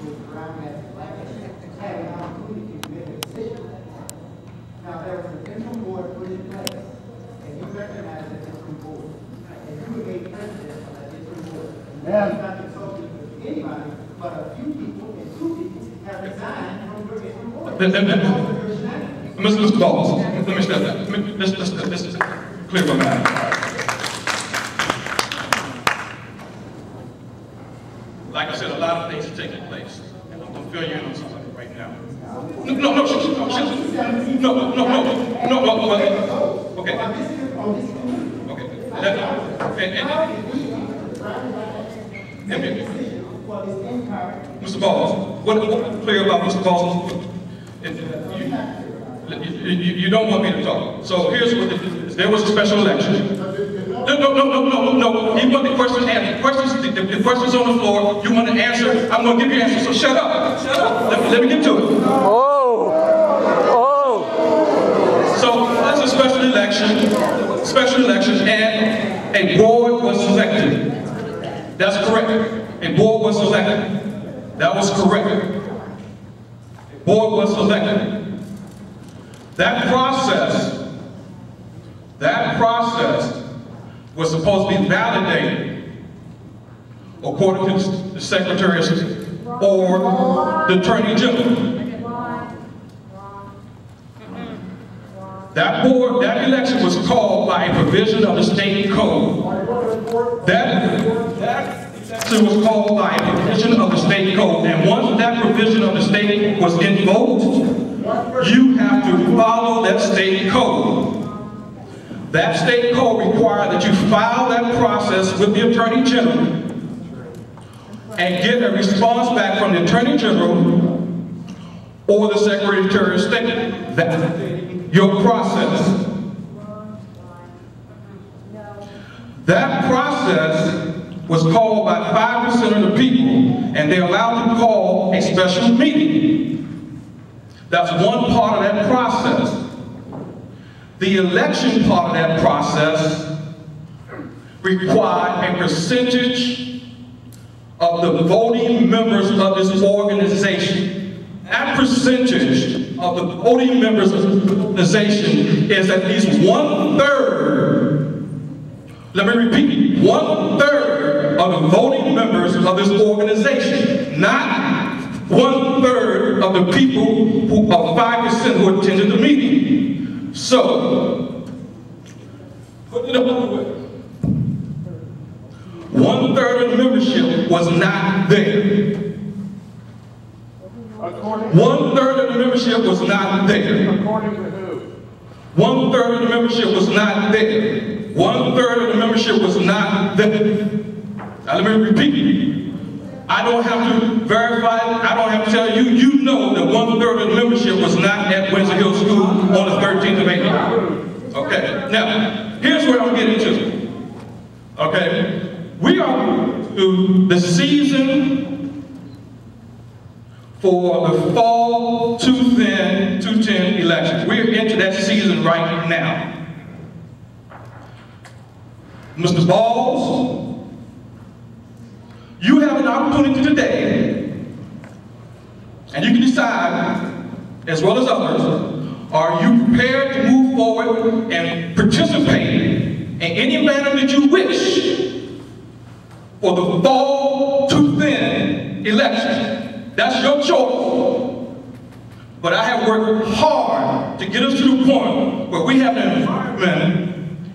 was around that had an opportunity to make a decision. Now, there was an interim board put in place, and you recognize that interim board. And you were made president of that interim board. And that's not consulting with anybody, but a few people, and two people, have resigned from your interim board. Mr. Balls, let me step back. Let's clear my mind. Like I said, a lot of things are taking place. And I'm going to fill you in on something right now. No. Okay. Okay. Mr. Balls, what clear about Mr. Balls? You don't want me to talk. So here's what it is. There was a special election. No. He want the question answered. The question's on the floor. You want to answer? I'm going to give you an answer. So shut up. Let me get to it. So that's a special election, and a board was selected. That's correct. A board was selected. That was correct. A board was selected. That process was supposed to be validated according to the Secretary or the Attorney General. That election was called by a provision of the state code. That election was called by a provision of the state code, and once that provision of the state was invoked, you have to follow that state code. That state code requires that you file that process with the Attorney General and get a response back from the Attorney General or the Secretary of State. That's your process. That process was called by 5% of the people, and they're allowed to call a special meeting. That's one part of that process. The election part of that process required a percentage of the voting members of this organization. That percentage of the voting members of the organization is at least 1/3. Let me repeat, 1/3 of the voting members of this organization, not 1/3 of the people who are 5% who attended the meeting. So, put it another way. 1/3 of the membership was not there. 1/3 of the membership was not there. According to who? 1/3 of the membership was not there. 1/3 of the membership was not there. Now let me repeat. I don't have to verify it. I don't have to tell you. You know that 1/3 of the membership was not at Windsor Hill School on the 13th of April. Okay. Now, here's where I'm getting to. Okay. We are to the season for the fall 2010 elections. We're into that season right now. Mr. Balls, you have an opportunity today, and you can decide, as well as others, are you prepared to move forward and participate in any manner that you wish for the fall 2010 election? That's your choice. But I have worked hard to get us to the point where we have an environment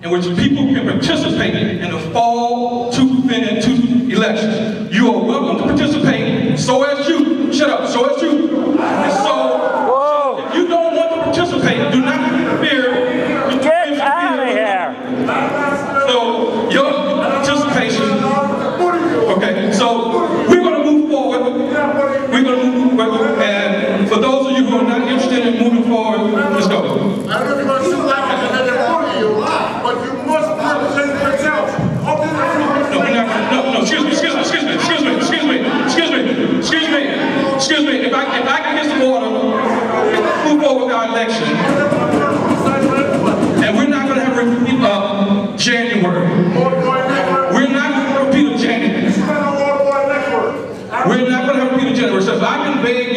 in which people can participate in the fall 2010 election. You are welcome to participate, so as you. Shut up, so as you. And so if you don't want to participate, do not interfere. Get out of here. So your participation. Okay, so we're going to move forward. We're going to move forward, and for those of you who are not interested in moving forward, let's go. I don't know if you're going to shoot like another 40 you lie, but you must represent yourself. No, excuse me. If I can get some order, move forward with our election. And we're not going to have a repeat of January. We're not going to repeat of January. We're not going to have a repeat of January.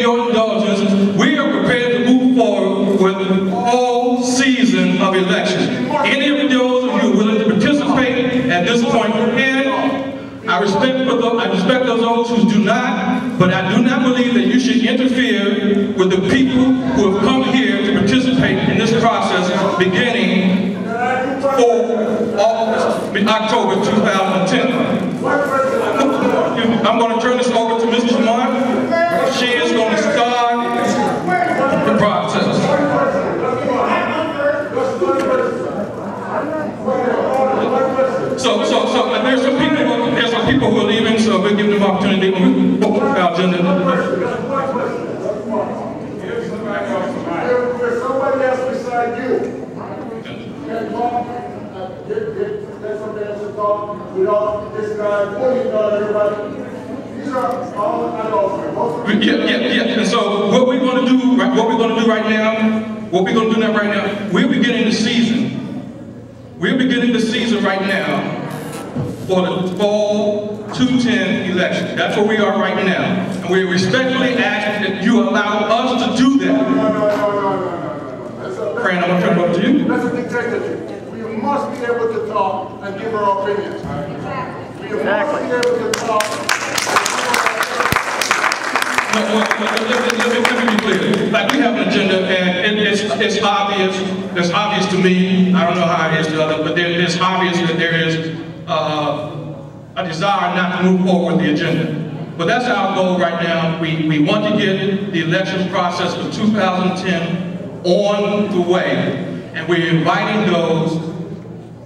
your indulgence, we are prepared to move forward with all season of elections. Any of those of you willing to participate at this point, and I respect those who do not, but I do not believe that you should interfere with the people who have come here to participate in this process beginning October 2010. I'm going to turn this over to Ms. Jamar. She is going to start the process. So there's some people who are leaving, so we'll give them an opportunity when we vote for our agenda. There's somebody else beside you. Can talk, get somebody else to talk without this guy pulling on everybody. These are all adults. Yeah. And so what we're going to do right now, we're beginning the season. We're beginning the season right now for the fall 210 election. That's where we are right now. And we respectfully ask that you allow us to do that. No. Fran, I'm going to turn it over to you. That's a dictatorship. We must be able to talk and give our opinions. We must be able to talk. Let me be clear. Like, we have an agenda, and it's obvious. It's obvious to me. I don't know how it is to others, but it's obvious that there is a desire not to move forward with the agenda. But that's our goal right now. We want to get the election process for 2010 on the way, and we're inviting those,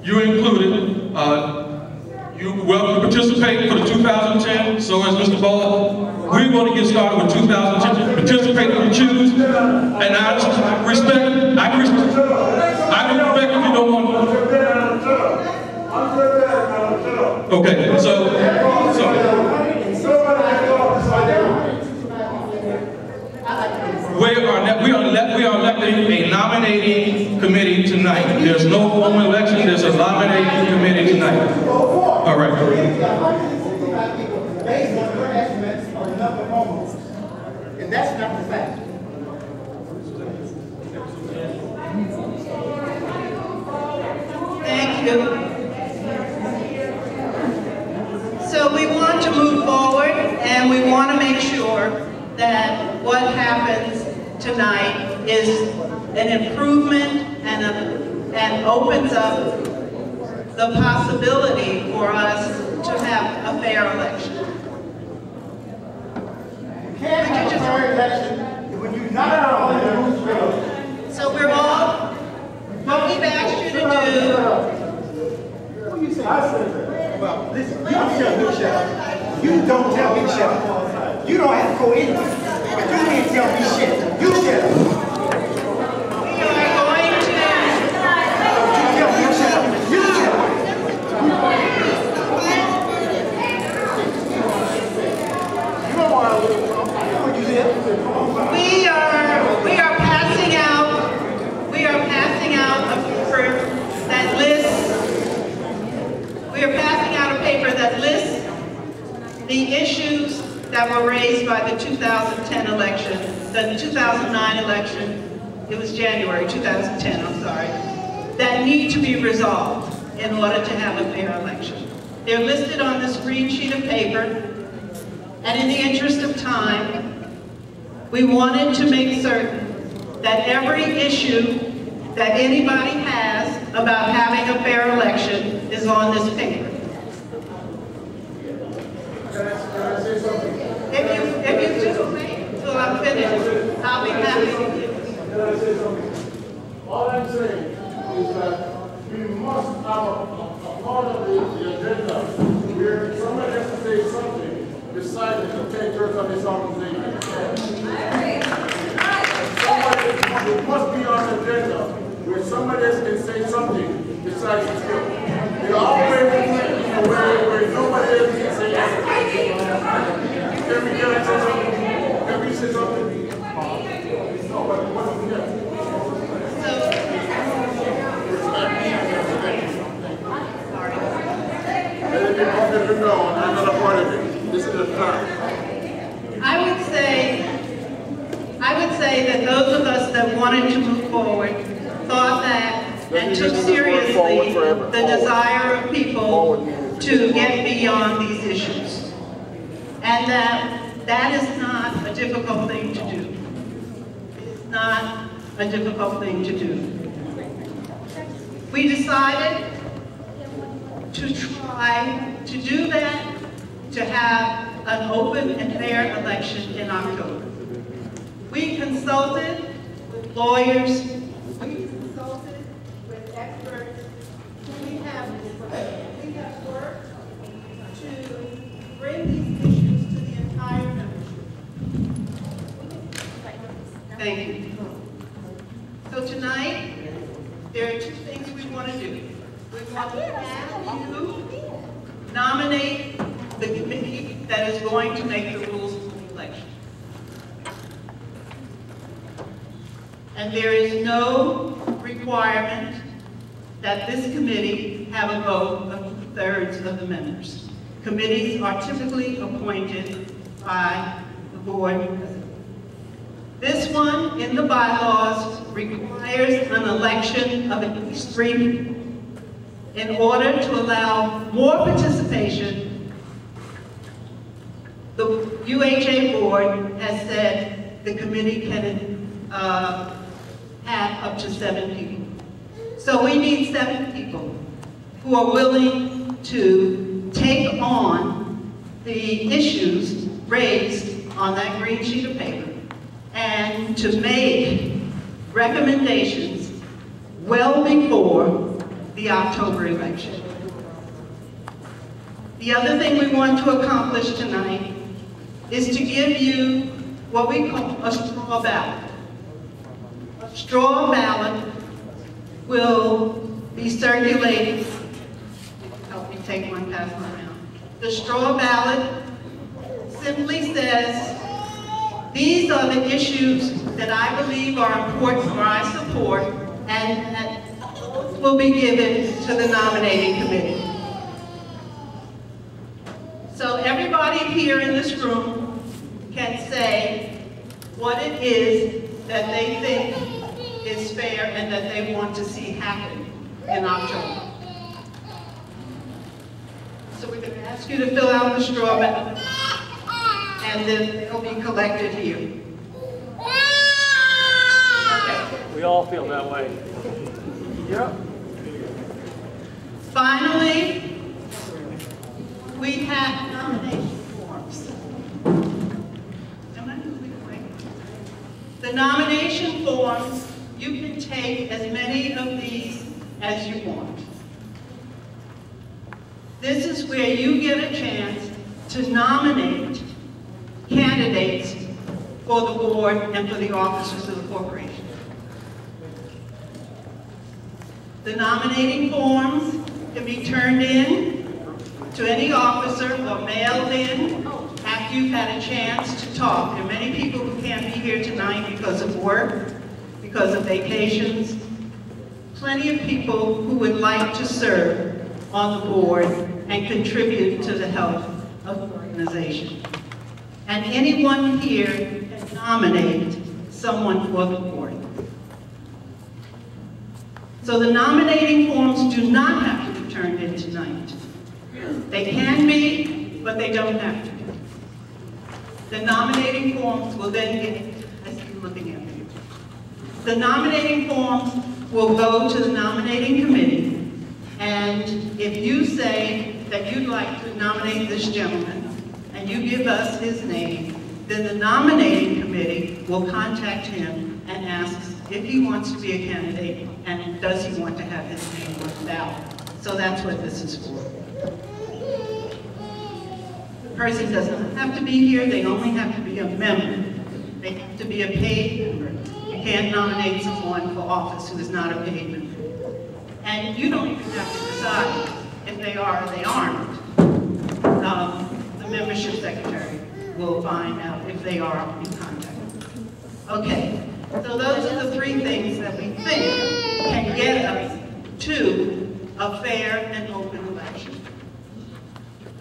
you included. You welcome to participate for the 2010, so as Mr. Ball. We're going to get started with 2010. Participate if you choose, and I respect if you don't want to. Okay, so we are electing a nominating committee tonight. There's no formal election. There's a nominating committee tonight. All right. Based on your estimates of the number of homeowners. And that's not the fact. Thank you. So we want to move forward, and we want to make sure that what happens tonight is an improvement and opens up the possibility for us to have a fair election. You can't have a fair election when you're not all the rules fail. So we're all, what we've asked you to do. What do you say? I said that. Well, listen, you don't tell me shut. You don't tell me shut. You don't have to go anywhere. But you can't tell me shit. You shut up. We are going to. You tell me shut up. You shut up. the issues that were raised by the 2010 election, the 2009 election, it was January 2010, I'm sorry, that need to be resolved in order to have a fair election. They're listed on this green sheet of paper, and in the interest of time, we wanted to make certain that every issue that anybody has about having a fair election is on this paper. Can I say something? If you do, wait until I'm finished, I'll be happy to give you. Can I say something? All I'm saying is that we must have a part of the agenda where somebody has to say something besides the dictators of this organization. It must be on the agenda where somebody else can say something besides the dictators. They always in a way where nobody else can say anything. Can we say something? Can we say something? No, but what do we get? I'm not a part of it. This is a time. I would say would say that those of us that wanted to move forward thought that and took seriously the desire of people to get beyond these issues. And that is not a difficult thing to do. It's not a difficult thing to do. We decided to try to do that, to have an open and fair election in October. We consulted with lawyers, we consulted with experts. We have worked to bring these issues to the entire membership. Thank you. So tonight, there are two things we want to do. We want to have you nominate the committee that is going to make the rules of the election. And there is no requirement that this committee have a vote of 2/3 of the members. Committees are typically appointed by the board president. This one, in the bylaws, requires an election of at least 3 people. In order to allow more participation, the UHA board has said the committee can have up to 7 people. So we need 7 people who are willing to take on the issues raised on that green sheet of paper and to make recommendations well before the October election. The other thing we want to accomplish tonight is to give you what we call a straw ballot. A straw ballot will be circulated. Help me take one pass around. The straw ballot simply says, these are the issues that I believe are important or I support, and that will be given to the nominating committee. So everybody here in this room can say what it is that they think is fair and that they want to see happen in October. So we're going to ask you to fill out the straw ballot, and then they'll be collected here. Okay. We all feel that way. Yep. Finally, we have nomination forms. Am I moving away? The nomination forms, you can take as many of these as you want. This is where you get a chance to nominate candidates for the board and for the officers of the corporation. The nominating forms can be turned in to any officer or mailed in after you've had a chance to talk. There are many people who can't be here tonight because of work, because of vacations. Plenty of people who would like to serve on the board and contribute to the health of the organization. And anyone here can nominate someone for the board. So the nominating forms do not have to be turned in tonight. They can be, but they don't have to be. The nominating forms will then get, I see you looking at me. The nominating forms will go to the nominating committee, and if you say that you'd like to nominate this gentleman, and you give us his name, then the nominating committee will contact him and ask if he wants to be a candidate, and does he want to have his name on the ballot. So that's what this is for. The person doesn't have to be here, they only have to be a member. They have to be a paid member. You can't nominate someone for office who is not a paid member. And you don't even have to decide if they are or they aren't. The membership secretary will find out if they are in contact. Okay, so those are the 3 things that we think can get us to a fair and open election.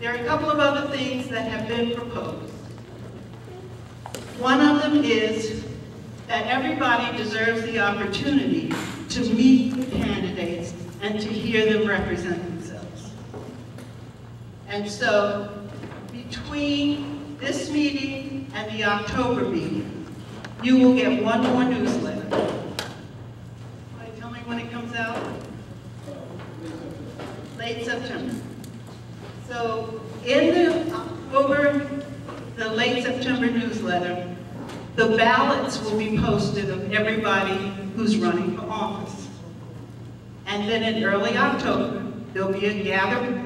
There are a couple of other things that have been proposed. One of them is that everybody deserves the opportunity to meet the candidates and to hear them represent themselves. And so, between this meeting and the October meeting, you will get one more newsletter. Tell me when it comes out? Late September. So, in the October, the late September newsletter, the ballots will be posted of everybody who's running for office. And then in early October, there'll be a gathering,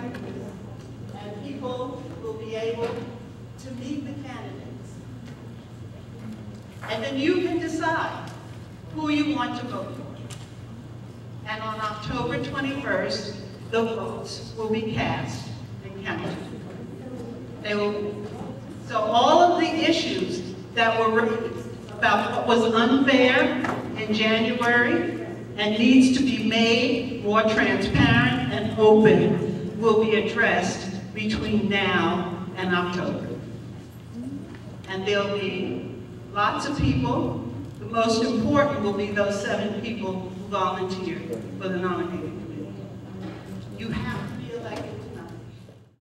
and people will be able to meet the candidates. And then you can decide who you want to vote for. And on October 21st, the votes will be cast and counted. So all of the issues that were raised about what was unfair in January and needs to be made more transparent and open will be addressed between now and October. And there'll be lots of people. The most important will be those 7 people who volunteered for the nominating committee. You have